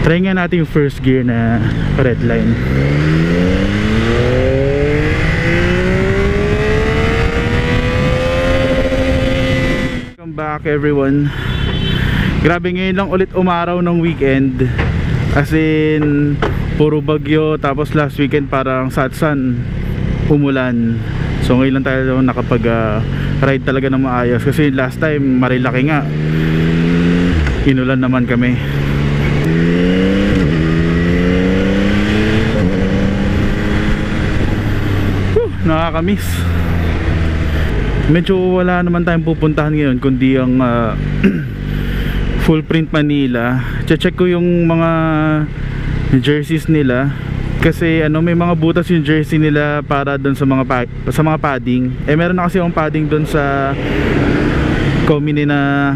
Try nga natin yung first gear na red line. Welcome back everyone. Grabe, ngayon lang ulit umaraw ng weekend. As in, puro bagyo. Tapos last weekend parang satsan, umulan. So ngayon lang tayo nakapag ride talaga ng maayos. Kasi last time Marilaki nga, inulan naman kami. Nakakamiss. Medyo wala naman tayong pupuntahan ngayon kundi ang Full Print Manila. Check ko yung mga jerseys nila kasi may mga butas yung jersey nila para doon sa mga padding. Meron na kasi akong padding doon sa Komini na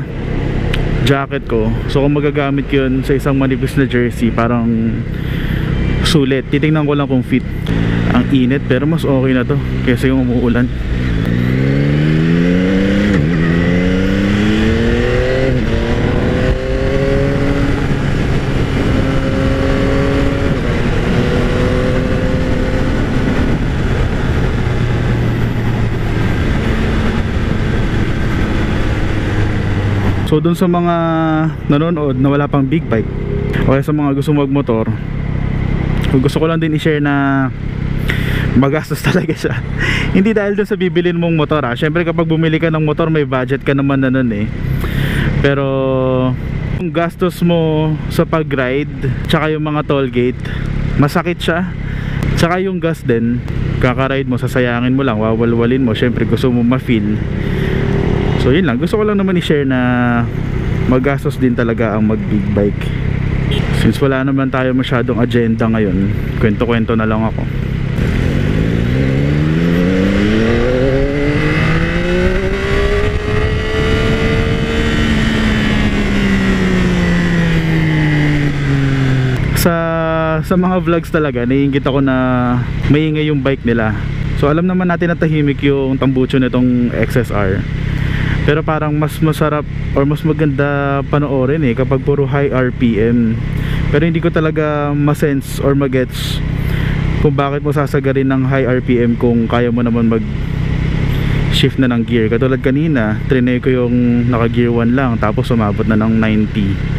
jacket ko. So kung magagamit yun sa isang manipis na jersey, parang sulit. Titingnan ko lang kung fit. Ang init pero mas okay na to kaysa yung umuulan. So dun sa mga nanonood na wala pang big bike o sa mga gusto magmotor, gusto ko lang din i-share na magastos talaga siya. Hindi dahil dun sa bibilin mong motor syempre kapag bumili ka ng motor may budget ka naman na nun pero yung gastos mo sa pag-ride tsaka yung mga toll gate, masakit siya. Tsaka yung gas din, kaka-ride mo, sasayangin mo lang, wawalwalin mo, syempre gusto mo ma-feel. So yun lang, gusto ko lang naman i-share na magastos din talaga ang mag-big bike. Since wala naman tayo masyadong agenda ngayon, kwento-kwento na lang ako. Sa mga vlogs talaga, naiingit ako na maingay yung bike nila. So alam naman natin na tahimik yung tambucho nitong XSR. Pero parang mas masarap or mas maganda panoorin kapag puro high RPM. Pero hindi ko talaga masense or magets kung bakit mo sasagarin ng high RPM kung kaya mo naman mag shift na ng gear. Katulad kanina, trinay ko yung naka gear 1 lang tapos umabot na ng 90.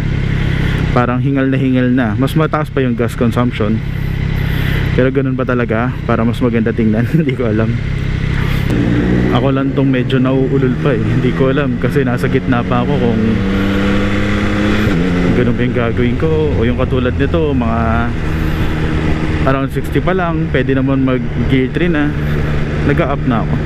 Parang hingal na. Mas mataas pa yung gas consumption. Pero ganun ba talaga para mas maganda tingnan? Hindi ko alam. Ako lang tong medyo nauulol pa Hindi ko alam kasi nasa gitna pa ako kung ganun ba yung gagawin ko o yung katulad nito mga around 60 pa lang pwede naman mag gear 3 na. Nag-up na ako.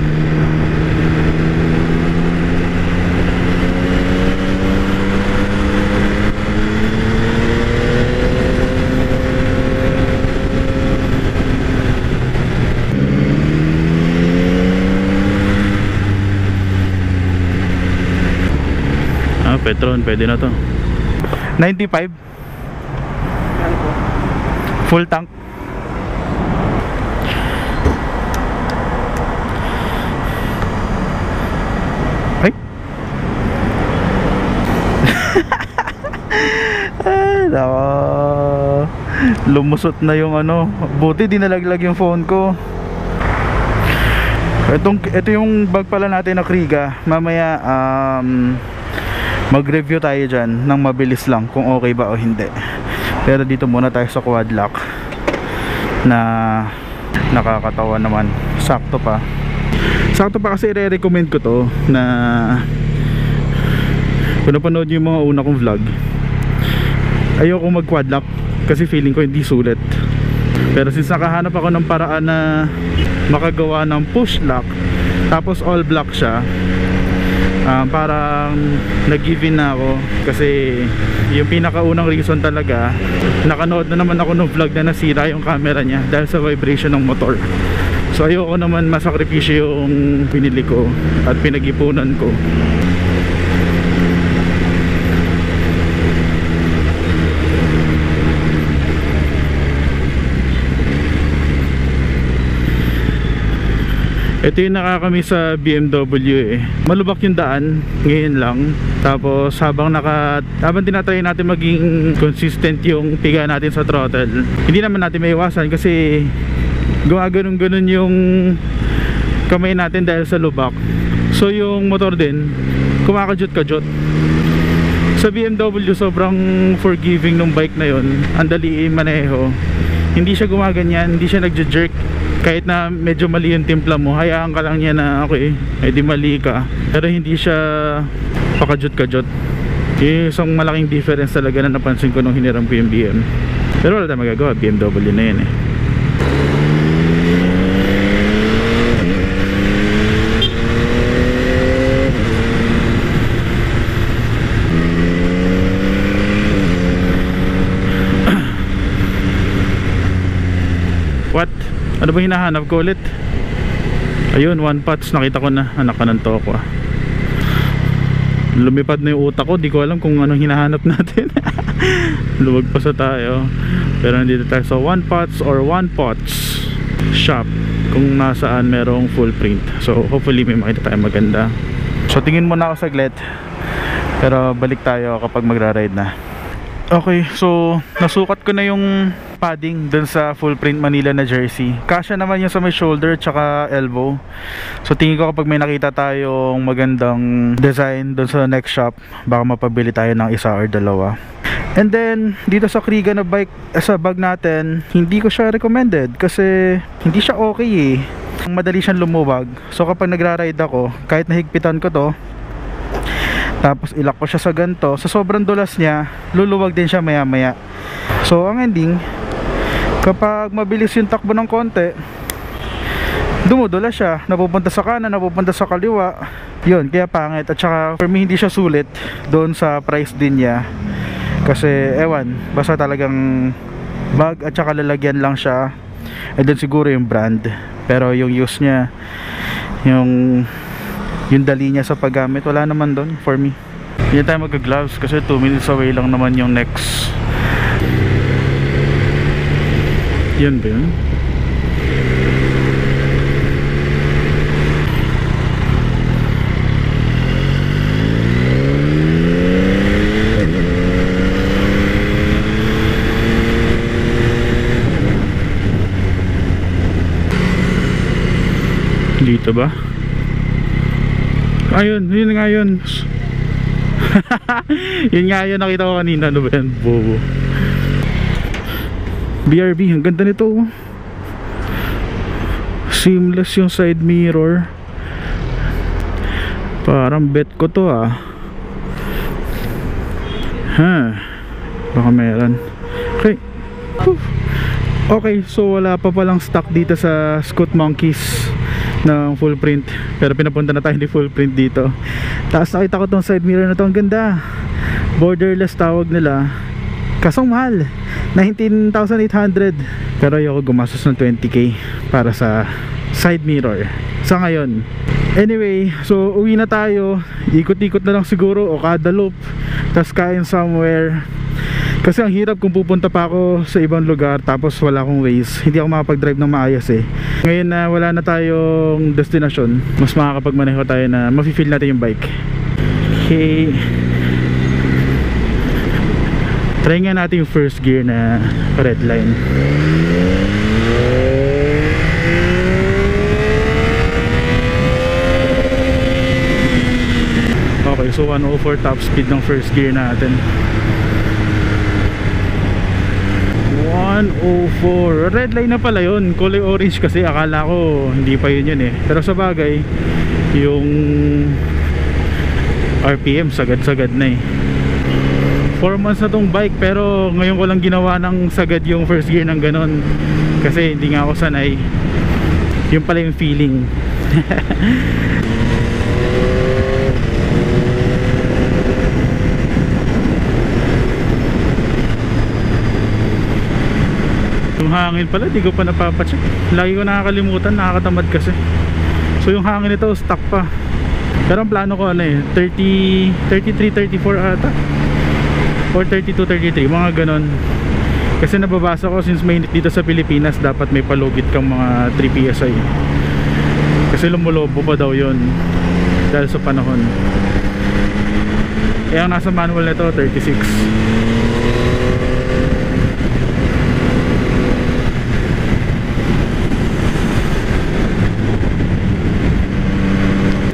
Petron, pwede na to. 95 full tank. Ay nako, lumusot na yung buti di nalaglag yung phone ko. Ito yung bag pala natin na Kriga. Mamaya mag-review tayo dyan ng mabilis lang kung okay ba o hindi. Pero dito muna tayo sa quad lock na nakakatawa naman. Sakto pa kasi i-recommend ko to na kung napanood nyo yung mga una kong vlog, ayoko mag quad lock kasi feeling ko hindi sulit. Pero since nakahanap ako ng paraan na makagawa ng push lock tapos all block siya, parang nag-give in na ako kasi yung pinakaunang reason talaga, nakanood na naman ako ng vlog na nasira yung camera niya dahil sa vibration ng motor. So ayoko naman masakripisyo yung pinili ko at pinag-ipunan ko. Ito yung nakakami sa BMW eh. Malubak yung daan ngayon lang. Tapos habang tinatry natin maging consistent yung piga natin sa throttle, hindi naman natin maiwasan kasi gumaganon-ganon yung kamay natin dahil sa lubak. So yung motor din kumakajut-kajut. Sa BMW sobrang forgiving nung bike na yon. Ang dali maneho. Hindi siya gumaganyan, hindi siya nagja-jerk. Kahit na medyo mali yung timpla mo, hayaan ka lang niya na okay, di mali ka. Pero hindi siya pakajut-kajut. Yung isang malaking difference talaga na napansin ko nung hiniram ko yung BM. Pero wala tayong magagawa, BMW na yun eh. What? Ano ba hinahanap ko ulit? Ayun, one pots, nakita ko na. Anak ka ng toko ah. Lumipad na yung utak ko, di ko alam kung anong hinahanap natin. Luwag pa sa tayo. Pero nandito tayo sa one pots or one pots shop, kung nasaan merong full print. So hopefully may makita tayo maganda. So tingin muna ako saglit, pero balik tayo kapag magra-ride na. Okay, so nasukat ko na yung padding dun sa full print Manila na jersey. Kasya naman yung sa may shoulder tsaka elbow. So tingin ko kapag may nakita tayong magandang design dun sa next shop, baka mapabili tayo ng isa or dalawa. And then dito sa Kriga na bike, sa bag natin, hindi ko siya recommended kasi hindi siya okay eh. Madali siyang lumuwag. So kapag nagra-ride ako, kahit nahigpitan ko to, tapos ilak ko siya sa ganto, sa sobrang dulas niya, luluwag din siya maya maya. So ang ending, kapag mabilis yung takbo ng konti, dumudula siya, napupunta sa kanan, napupunta sa kaliwa. Yun, kaya pangit. At saka for me hindi siya sulit doon sa price din niya. Kasi ewan, basta talagang bag at saka lalagyan lang siya. And then siguro yung brand, pero yung use niya, yung dali niya sa paggamit, wala naman doon for me. Hindi tayo mag-gloves kasi 2 minutes away lang naman yung next. Yun ba yun? Dito ba? Ayun, yun nga yun. Yun nga yun, nakita ko kanina. Ano ba yan? Bobo. BRB, ang ganda nito. Seamless yung side mirror. Parang bet ko to ah. Baka meron. Okay. Okay, so wala pa palang stock dito sa Scoot Monkeys ng full print, pero pinapunta na tayo ni full print dito. Tapos nakita ko tong side mirror na to, ang ganda. Borderless tawag nila, kasong mahal, 19,800. pero ayoko gumastos ng 20k para sa side mirror sa ngayon. Anyway, so uwi na tayo, ikot-ikot na lang siguro o kada loop, tas kain somewhere. Kasi ang hirap kung pupunta pa ako sa ibang lugar tapos wala akong Waze, hindi ako makapag-drive ng maayos eh. Ngayon na wala na tayong destination, mas makakapagmaneho tayo na mafe-feel natin yung bike. Okay, try nga natin yung first gear na red line. Okay, so 104 top speed ng first gear natin. 104, red line na pala yun, kulay orange kasi akala ko hindi pa yun eh. Pero sa bagay, yung RPM sagad-sagad na eh. 4 months na tong bike pero ngayon ko lang ginawa ng sagad yung first gear ng ganon, kasi hindi nga ako sanay. Yung pala yung feeling. Yung hangin pala, di ko pa napapacheck. Lagi ko nakakalimutan, nakakatamad kasi. So yung hangin nito, stock pa. Pero ang plano ko ano eh, 33, 34 ata. Or 32, 33, mga ganon. Kasi nababasa ko, since mainit dito sa Pilipinas, dapat may palugit kang mga 3 PSI. Kasi lumulobo pa daw yun dahil sa panahon. Eh ang nasa manual nito 36.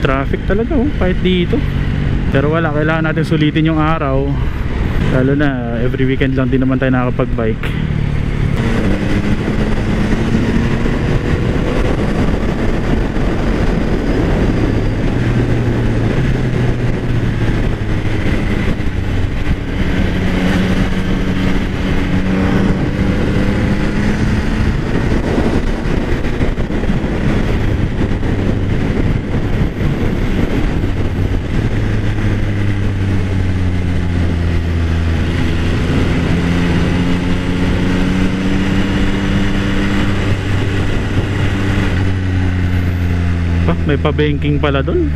Traffic talaga kahit dito. Pero wala, kailangan natin sulitin yung araw. Lalo na every weekend lang din naman tayo nakakapag-bike. May pa-banking pala dun.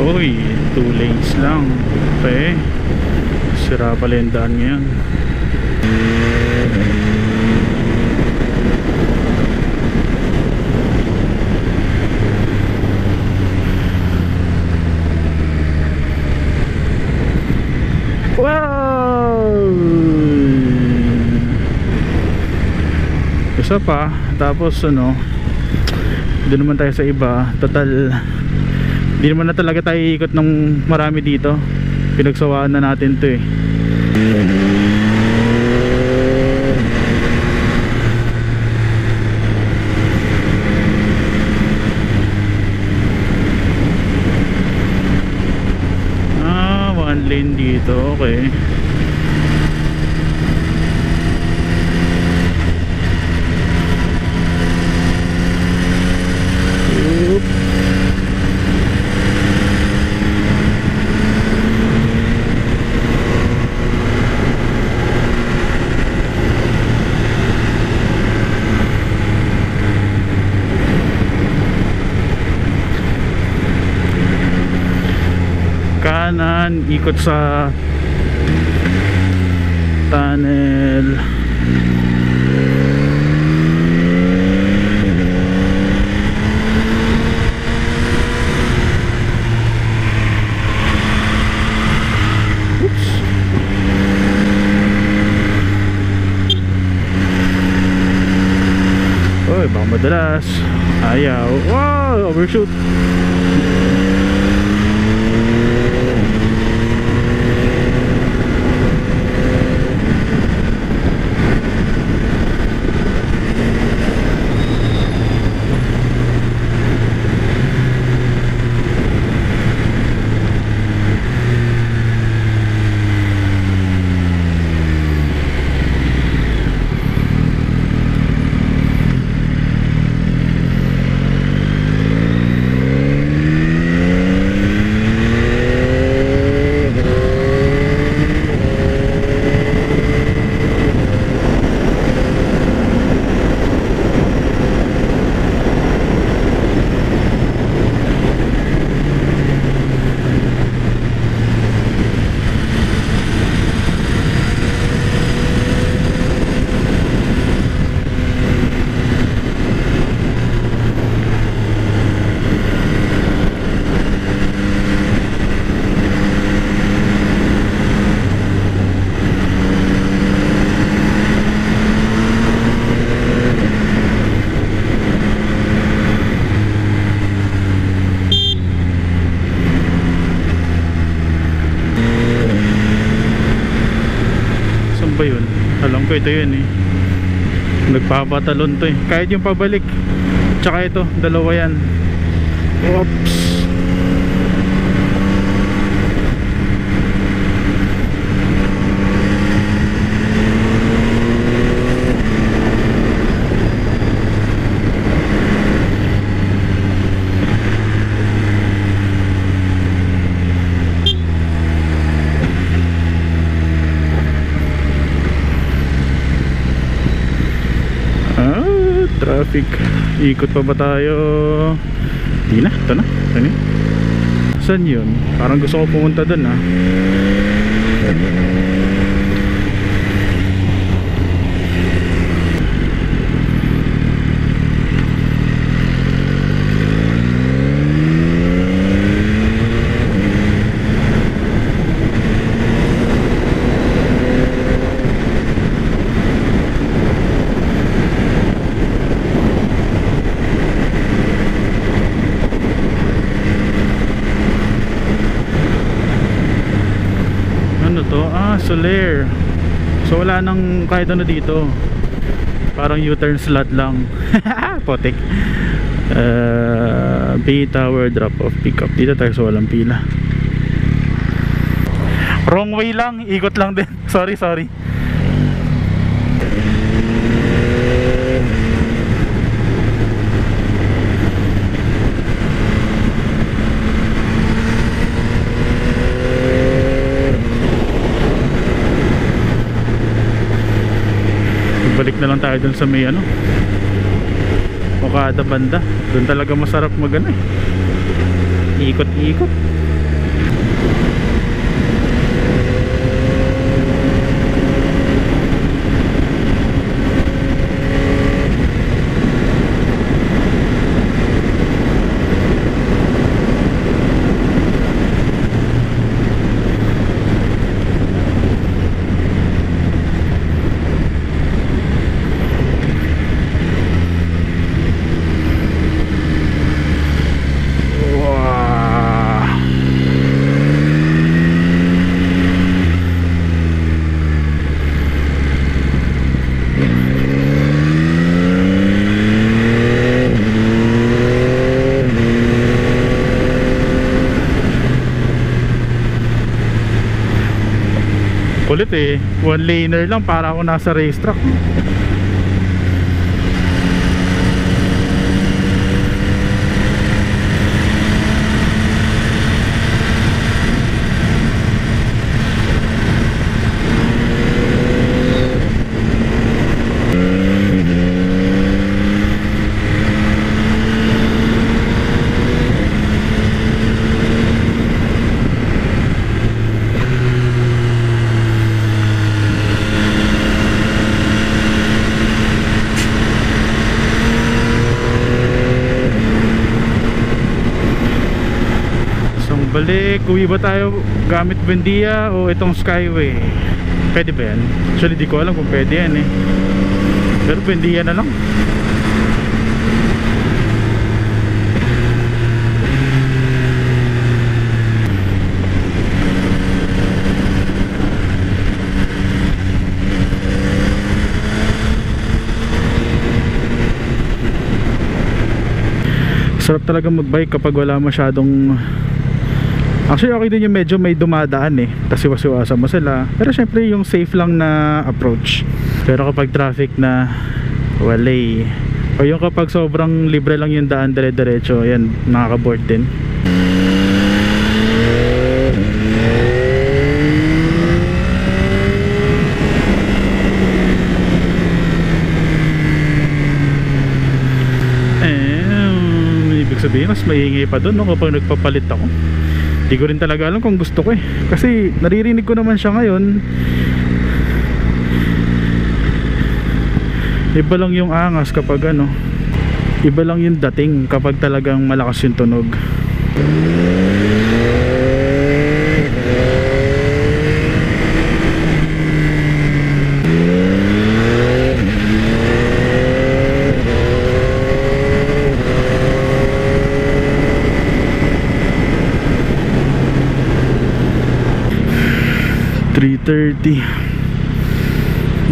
Uy, 2 lanes lang. Okay. Sira pala yung daan ngayon. Wow! Isa pa. Tapos ano, doon naman tayo sa iba. Total, hindi naman na talaga tayo iikot ng marami dito. Pinagsawaan na natin to eh. One lane dito, okay. Kanan, ikot sa tunnel. Oops. Oy, baka madalas. Ayaw. Wow, overshoot. Alam ko ito yun eh. Nagpapatalon to eh. Kahit yung pabalik. Tsaka ito, dalawa yan. Oops. Traffic. Ikot pa ba tayo? Di na, ito na. Ano? Saan yun? Parang gusto ko pumunta dun ah. Soler. So wala nang kahit ano dito. Parang U-turn slot lang. Potek. Bay Tower drop off pickup. Dito tayo sa walang pila. Wrong way lang. Ikot lang din. Sorry. Balik na lang tayo dun sa may ano, Okada banda. Dun talaga masarap magana eh. Ikot-ikot. Kulit eh, one laner lang para ako nasa racetrack. Balik, uwi ba tayo gamit Buendia o itong Skyway? Pwede ba yan? Actually di ko alam kung pwede yan eh. Pero Buendia na lang. Sarap talaga magbike kapag wala masyadong. Actually okay din yung medyo may dumadaan eh, kasi wasiwasa mo sila. Pero syempre yung safe lang na approach. Pero kapag traffic na walay, o yung kapag sobrang libre lang yung daan dire-diretso, yan nakaka-board din. Ibig sabihin mas maingay pa dun no, kapag nagpapalit ako. Hindi ko rin talaga alam kung gusto ko eh, kasi naririnig ko naman siya ngayon. Iba lang yung angas kapag ano, iba lang yung dating kapag talagang malakas yung tunog.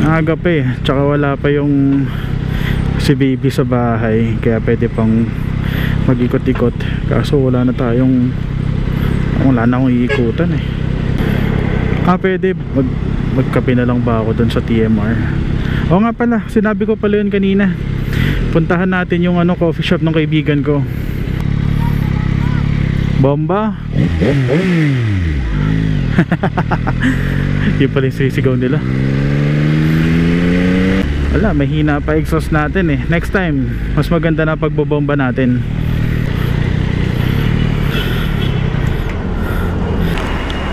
Aga pa eh, tsaka wala pa yung si baby sa bahay, kaya pwede pang mag-ikot-ikot. Kaso wala na akong iikutan eh. Pwede magkape na lang ba ako dun sa TMR? Oo nga pala, sinabi ko pala yun kanina, puntahan natin yung coffee shop ng kaibigan ko. Bomba. Yung pala yung sisigaw nila. Wala, mahina pa exhaust natin eh. Next time, mas maganda na pagbobomba natin.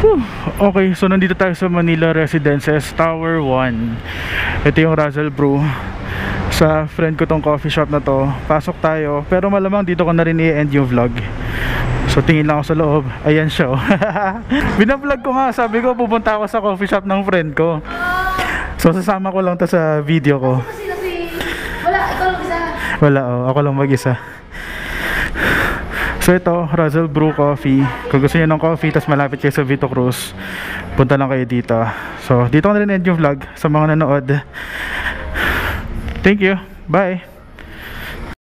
Whew. Okay, so nandito tayo sa Manila Residences, Tower 1. Ito yung Russell Brew. Sa friend ko tong coffee shop na to. Pasok tayo, pero malamang dito ko na rin i-end yung vlog. So tingin lang ako sa loob. Ayan siya oh. Binablog ko nga, sabi ko pupunta ako sa coffee shop ng friend ko. So sasama ko lang to sa video ko. Wala, ikaw lang isa. Wala oh, ako lang mag-isa. So ito, Russell Brew Coffee. Kung gusto niyo ng coffee tas malapit kayo sa Vito Cruz, punta lang kayo dito. So dito ko na rin end yung vlog sa mga nanood. Thank you, bye.